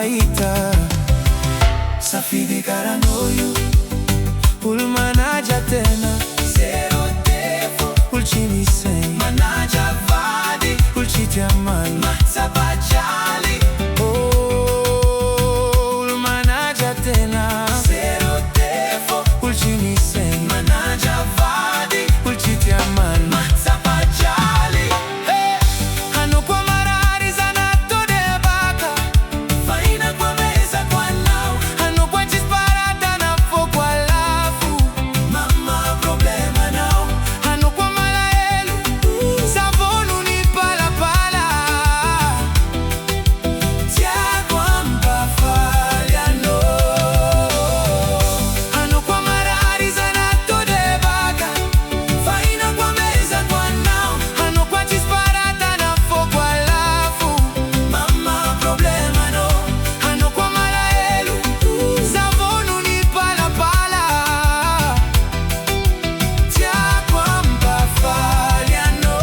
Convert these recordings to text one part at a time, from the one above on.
faita Safidi Karanoyu Ulmanaja tena Zero Defo Ulchimisei Manaja Vadi Ulchitiamal Matsabachali Ulmanaja tena Zero Defo Ulchimisei Manaja Vadi Ulchitiamal Matsabachali Hano kwa marari zanato de baka Faina kwa meza kwa nao Hano kwa chisparata na fo kwa lafu Mama problema nao Hano kwa malaelu Savonu ni pala pala Tia kwa mbafalia no Hano kwa marari zanato de baka Faina kwa meza kwa nao Hano kwa chisparata na fo kwa lafu Mama problema no Hano kwa malaelu Savonu ni pala pala Tia kwa mbafalia no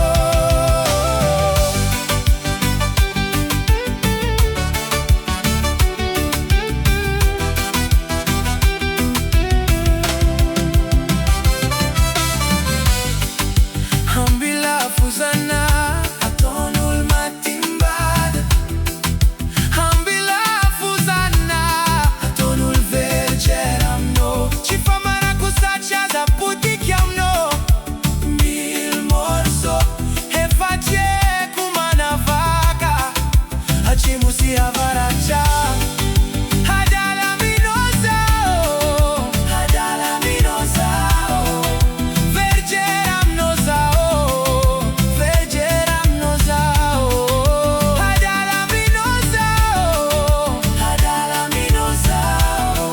Hambila fuzana Atonul matimbad Hambila fuzana Atonul vergeramno Cifa maracusacia za putichiamno Mil morso E face cumana vaca Acimusi avaracia Hadala minosa Hadala minosa Vergeram nozao Vergeram nozao Hadala minozao Hadala minozao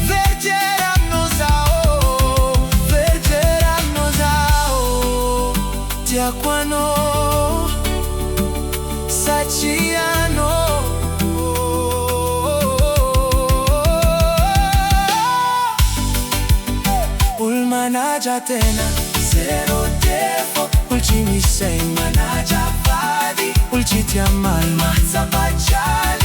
Vergeram nozao Vergeram nozao Tiaquano Saciano Ulmanaja tena Zero Defo Ulchimisei Manaja Vadi Ulchitiamal Matsabachali